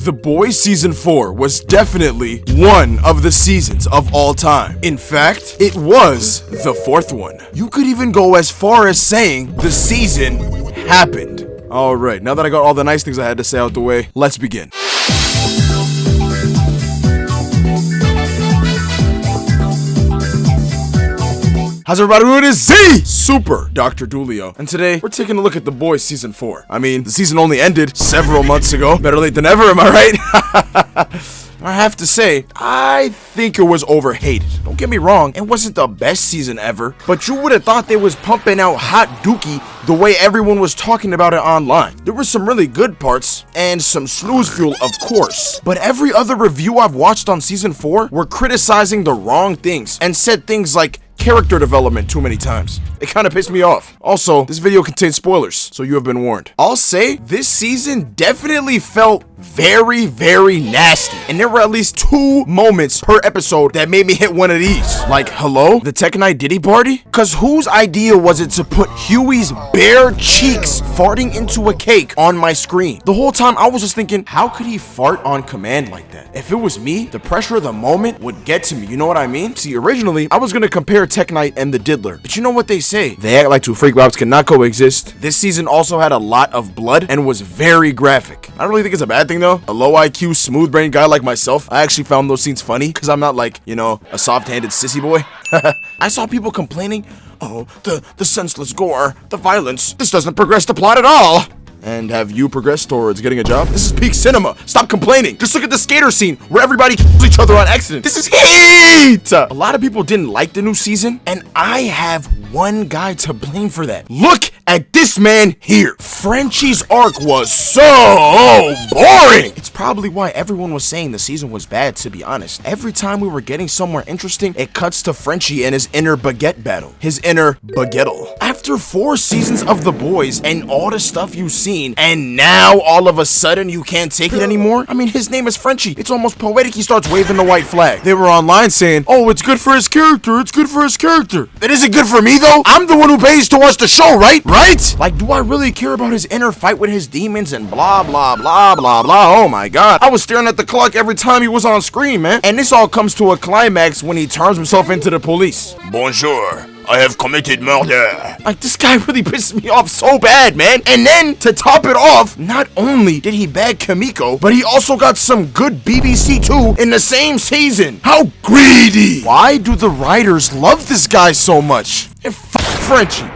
The Boys Season 4 was definitely one of the seasons of all time. In fact, it was the fourth one. You could even go as far as saying the season happened. Alright, now that I got all the nice things I had to say out the way, let's begin. How's everybody doing? It's Z! Super Dr. Dulio. And today, we're taking a look at The Boys Season 4. I mean, the season only ended several months ago. Better late than ever, am I right? I have to say, I think it was overhated. Don't get me wrong, it wasn't the best season ever, but you would have thought they was pumping out hot dookie the way everyone was talking about it online. There were some really good parts, and some snooze fuel, of course. But every other review I've watched on Season 4 were criticizing the wrong things, and said things like, character development too many times. It kind of pissed me off. Also, this video contains spoilers, so you have been warned. I'll say, this season definitely felt very, very nasty. And there were at least 2 moments per episode that made me hit one of these. Like, hello? The Tech Night Diddy party? Cause whose idea was it to put Hughie's bare cheeks farting into a cake on my screen? The whole time I was just thinking, how could he fart on command like that? If it was me, the pressure of the moment would get to me, you know what I mean? See, originally, I was gonna compare Tech Night and the Diddler, but you know what they say? They act like two freak wops cannot coexist. This season also had a lot of blood and was very graphic. I don't really think it's a bad thing though. A low IQ, smooth brain guy like myself, I actually found those scenes funny because I'm not like, you know, a soft-handed sissy boy. I saw people complaining, oh, the senseless gore, the violence, this doesn't progress the plot at all. And have you progressed towards getting a job? This is peak cinema. Stop complaining. Just look at the skater scene where everybody kills each other on accident. This is heat! A lot of people didn't like the new season, and I have one guy to blame for that. Look at this man here. Frenchie's arc was so boring. It's probably why everyone was saying the season was bad, to be honest. Every time we were getting somewhere interesting, it cuts to Frenchie and his inner baguette battle. His inner baguettle. After 4 seasons of The Boys and all the stuff you've seen, and now all of a sudden you can't take it anymore? I mean, his name is Frenchie. It's almost poetic he starts waving the white flag. They were online saying, oh, it's good for his character. It's good for his character. It isn't good for me though. I'm the one who pays to watch the show, right? Right? Like, do I really care about his inner fight with his demons and blah, blah, blah, blah, blah? Oh my God. I was staring at the clock every time he was on screen, man. And this all comes to a climax when he turns himself into the police. Bonjour. I have committed murder. Like, this guy really pisses me off so bad, man. And then, to top it off, not only did he bag Kimiko, but he also got some good BBC too in the same season. How greedy. Why do the writers love this guy so much? And Frenchie.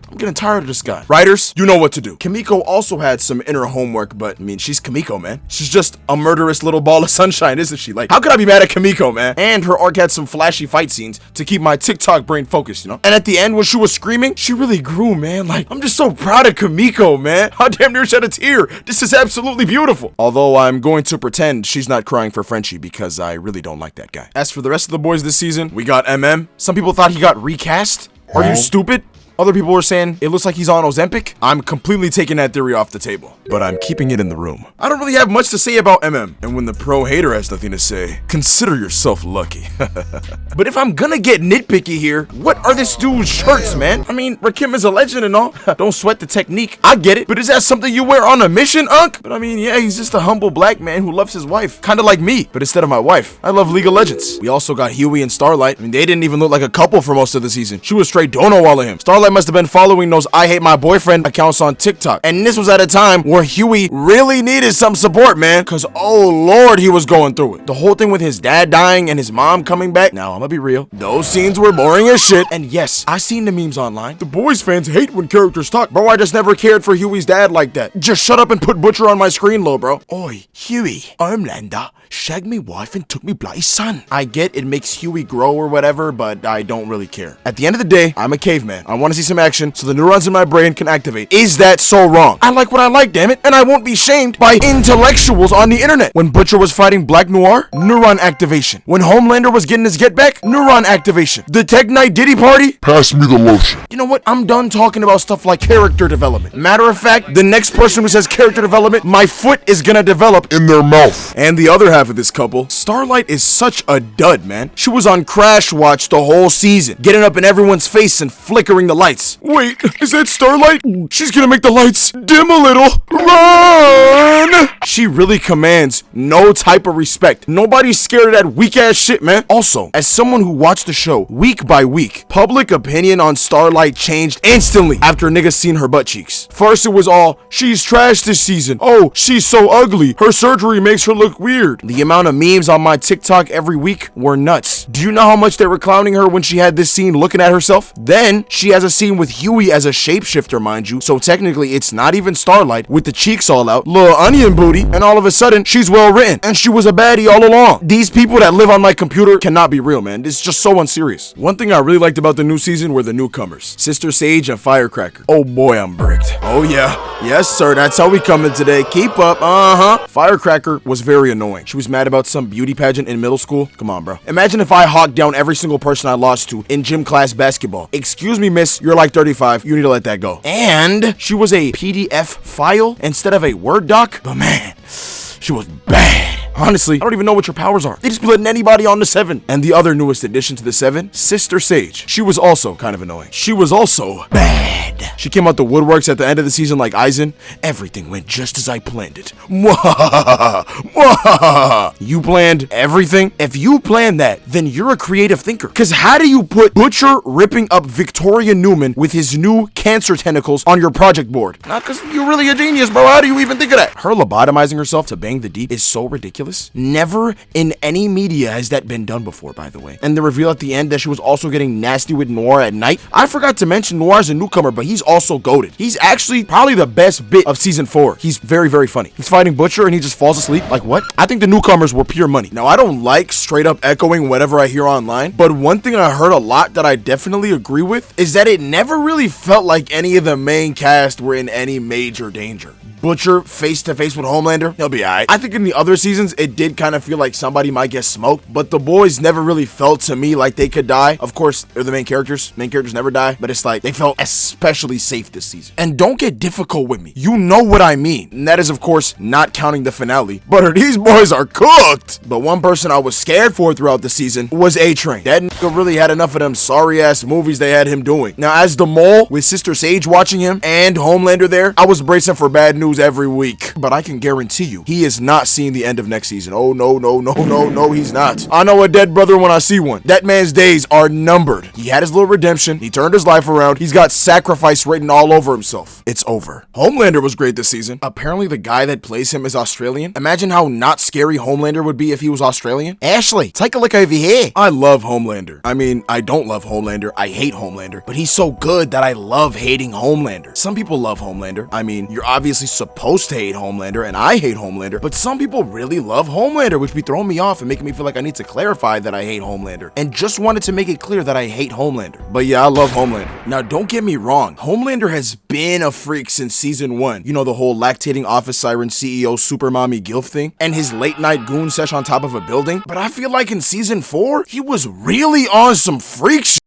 I'm getting tired of this guy. Writers, you know what to do. Kimiko also had some inner homework, but I mean, she's Kimiko, man. She's just a murderous little ball of sunshine, isn't she? Like, how could I be mad at Kimiko, man? And her arc had some flashy fight scenes to keep my TikTok brain focused, you know? And at the end, when she was screaming, she really grew, man. Like, I'm just so proud of Kimiko, man. I damn near shed a tear. This is absolutely beautiful. Although I'm going to pretend she's not crying for Frenchie because I really don't like that guy. As for the rest of the boys this season, we got MM. Some people thought he got recast. Are you stupid? Other people were saying it looks like he's on Ozempic. I'm completely taking that theory off the table, but I'm keeping it in the room. I don't really have much to say about MM, and when the pro hater has nothing to say, consider yourself lucky. But if I'm gonna get nitpicky here, what are this dude's shirts, man? I mean, Rakim is a legend and all. Don't sweat the technique. I get it, but is that something you wear on a mission, Unc? But I mean, yeah, he's just a humble black man who loves his wife. Kind of like me, but instead of my wife, I love League of Legends. We also got Hughie and Starlight. I mean, they didn't even look like a couple for most of the season. She was straight dono all of him. Starlight must have been following those I Hate My Boyfriend accounts on TikTok. And this was at a time where Hughie really needed some support, man. Cause oh Lord, he was going through it. The whole thing with his dad dying and his mom coming back. Now, I'm gonna be real. Those scenes were boring as shit. And yes, I seen the memes online. The Boys fans hate when characters talk. Bro, I just never cared for Hughie's dad like that. Just shut up and put Butcher on my screen, low, bro. Oi, Hughie, Homelander shagged me wife and took me bloody son. I get it makes Hughie grow or whatever, but I don't really care. At the end of the day, I'm a caveman. I want to see some action so the neurons in my brain can activate. Is that so wrong? I like what I like, damn it, and I won't be shamed by intellectuals on the internet. When Butcher was fighting Black Noir, neuron activation. When Homelander was getting his get back, neuron activation. The Tech Night Diddy party, pass me the lotion. You know what? I'm done talking about stuff like character development. Matter of fact, the next person who says character development, my foot is gonna develop in their mouth. And the other half of this couple, Starlight is such a dud, man. She was on Crash Watch the whole season, getting up in everyone's face and flickering the light. lights. Wait, is that Starlight? She's gonna make the lights dim a little. Run! She really commands no type of respect. Nobody's scared of that weak ass shit, man. Also, as someone who watched the show week by week, public opinion on Starlight changed instantly after niggas seen her butt cheeks. First it was all, she's trash this season. Oh, she's so ugly. Her surgery makes her look weird. The amount of memes on my TikTok every week were nuts. Do you know how much they were clowning her when she had this scene looking at herself? Then she has a scene with Hughie as a shapeshifter, mind you. So technically it's not even Starlight with the cheeks all out, little onion booty, and all of a sudden she's well written and she was a baddie all along. These people that live on my computer cannot be real, man. It's just so unserious. One thing I really liked about the new season were the newcomers, Sister Sage and Firecracker. Oh boy, I'm bricked. Oh yeah, yes sir, that's how we coming today. Keep up. Firecracker was very annoying. She was mad about some beauty pageant in middle school. Come on, bro. Imagine if I hawked down every single person I lost to in gym class basketball. Excuse me, miss, you're like 35. You need to let that go. And she was a PDF file instead of a Word doc. But man, she was bad. Honestly, I don't even know what your powers are. They just be letting anybody on the 7. And the other newest addition to the 7, Sister Sage. She was also kind of annoying. She was also bad. She came out the woodworks at the end of the season like Aizen. Everything went just as I planned it. Mwahaha. Mwahaha. You planned everything? If you planned that, then you're a creative thinker. Cause how do you put Butcher ripping up Victoria Newman with his new cancer tentacles on your project board? Not cause you're really a genius, bro. How do you even think of that? Her lobotomizing herself to bang the deep is so ridiculous. Never in any media has that been done before, by the way. And the reveal at the end that she was also getting nasty with Noir at night. I forgot to mention Noir's a newcomer, but he's also goated. He's actually probably the best bit of season 4. He's very, very funny. He's fighting Butcher and he just falls asleep. Like what? I think the newcomers were pure money. Now, I don't like straight up echoing whatever I hear online, but one thing I heard a lot that I definitely agree with is that it never really felt like any of the main cast were in any major danger. Butcher face to face with Homelander, he'll be alright. I think in the other seasons, it did kind of feel like somebody might get smoked, but the boys never really felt to me like they could die. Of course, they're the main characters. Main characters never die, but it's like they felt especially safe this season. And don't get difficult with me. You know what I mean. And that is, of course, not counting the finale. But these boys are cooked. But one person I was scared for throughout the season was A-Train. That nigga really had enough of them sorry-ass movies they had him doing. Now, as the mole, with Sister Sage watching him and Homelander there, I was bracing for bad news every week, but I can guarantee you he is not seeing the end of next season. Oh no, he's not. I know a dead brother when I see one. That man's days are numbered. He had his little redemption. He turned his life around. He's got sacrifice written all over himself. It's over. Homelander was great this season. Apparently the guy that plays him is Australian. Imagine how not scary Homelander would be if he was Australian. Ashley, take a look over here. I love Homelander. I mean, I don't love Homelander. I hate Homelander, but he's so good that I love hating Homelander. Some people love Homelander. I mean, you're obviously supposed to hate Homelander, and I hate Homelander, but some people really love Homelander, which be throwing me off and making me feel like I need to clarify that I hate Homelander, and just wanted to make it clear that I hate Homelander. But yeah, I love Homelander. Now, don't get me wrong, Homelander has been a freak since season 1. You know, the whole lactating office siren CEO super mommy gilf thing, and his late night goon sesh on top of a building. But I feel like in season 4, he was really on some freak shit.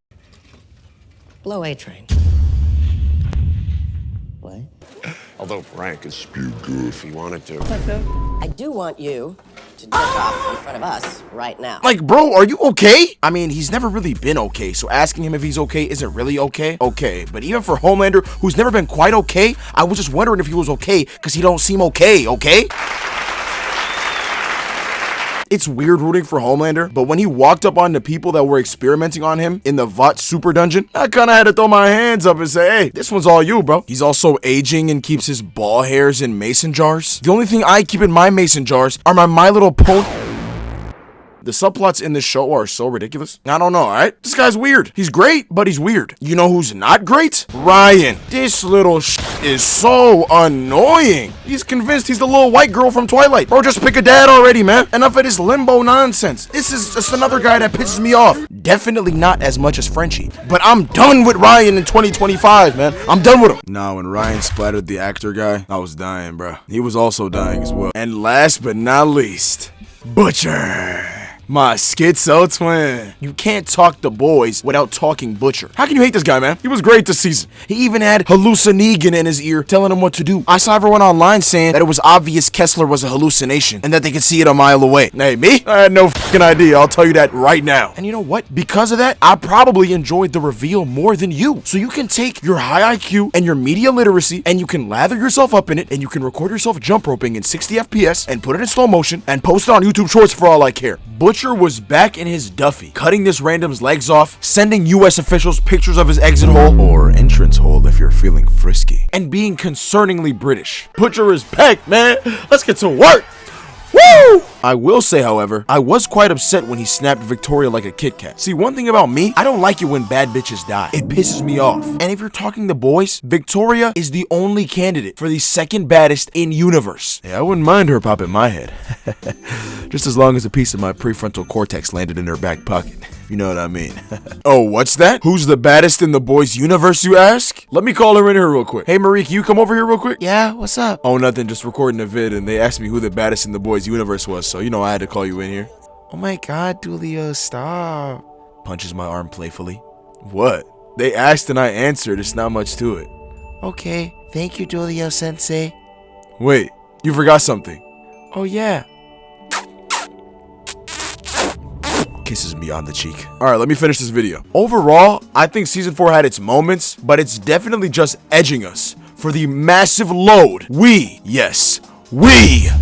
Blow A-Train. What? Although Frank could spew goo if he wanted to. I do want you to jerk off in front of us right now. Like, bro, are you okay? I mean, he's never really been okay, so asking him if he's okay isn't really okay. Okay, but even for Homelander, who's never been quite okay, I was just wondering if he was okay, because he don't seem okay, okay? It's weird rooting for Homelander, but when he walked up on the people that were experimenting on him in the Vought super dungeon, I kind of had to throw my hands up and say, hey, this one's all you, bro. He's also aging and keeps his ball hairs in mason jars. The only thing I keep in my mason jars are my Little Pony. The subplots in this show are so ridiculous. I don't know, alright? This guy's weird. He's great, but he's weird. You know who's not great? Ryan. This little is so annoying. He's convinced he's the little white girl from Twilight. Bro, just pick a dad already, man. Enough of this limbo nonsense. This is just another guy that pisses me off. Definitely not as much as Frenchie. But I'm done with Ryan in 2025, man. I'm done with him. Nah, when Ryan splattered the actor guy, I was dying, bro. He was also dying as well. And last but not least, Butcher. My schizo twin. You can't talk the boys without talking Butcher. How can you hate this guy, man? He was great this season. He even had hallucinogen in his ear telling him what to do. I saw everyone online saying that it was obvious Kessler was a hallucination and that they could see it a mile away. Hey, me? I had no fucking idea. I'll tell you that right now. And you know what? Because of that, I probably enjoyed the reveal more than you. So you can take your high IQ and your media literacy and you can lather yourself up in it and you can record yourself jump roping in 60 FPS and put it in slow motion and post it on YouTube Shorts for all I care. Butcher was back in his Duffy, cutting this random's legs off, sending US officials pictures of his exit hole, or entrance hole if you're feeling frisky, and being concerningly British. Butcher is back, man. Let's get to work. Woo! I will say, however, I was quite upset when he snapped Victoria like a Kit Kat. See, one thing about me, I don't like it when bad bitches die. It pisses me off. And if you're talking the boys, Victoria is the only candidate for the second baddest in universe. Yeah, I wouldn't mind her popping my head. Just as long as a piece of my prefrontal cortex landed in her back pocket. You know what I mean. Oh, what's that? Who's the baddest in the boys universe, you ask? Let me call her in here real quick. Hey, Marie, can you come over here real quick? Yeah, what's up? Oh, nothing, just recording a vid, and they asked me who the baddest in the boys universe was, so, you know, I had to call you in here. Oh my god, Dulio, stop. Punches my arm playfully. What? They asked and I answered, it's not much to it. Okay, thank you, Dulio sensei. Wait, you forgot something. Oh yeah. Kisses me on the cheek. Alright, let me finish this video. Overall, I think season 4 had its moments, but it's definitely just edging us for the massive load we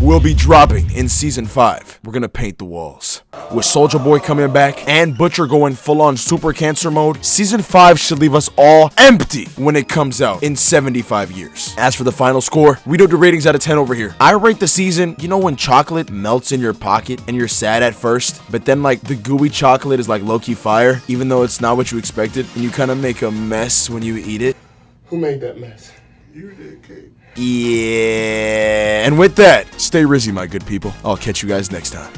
will be dropping in season 5. We're gonna paint the walls. With Soulja Boy coming back and Butcher going full-on super cancer mode, season 5 should leave us all empty when it comes out in 75 years. As for the final score, we do the ratings out of 10 over here. I rate the season, you know when chocolate melts in your pocket and you're sad at first, but then like the gooey chocolate is like low-key fire, even though it's not what you expected, and you kind of make a mess when you eat it. Who made that mess? You did, Kate. Yeah, and with that, stay rizzy, my good people. I'll catch you guys next time.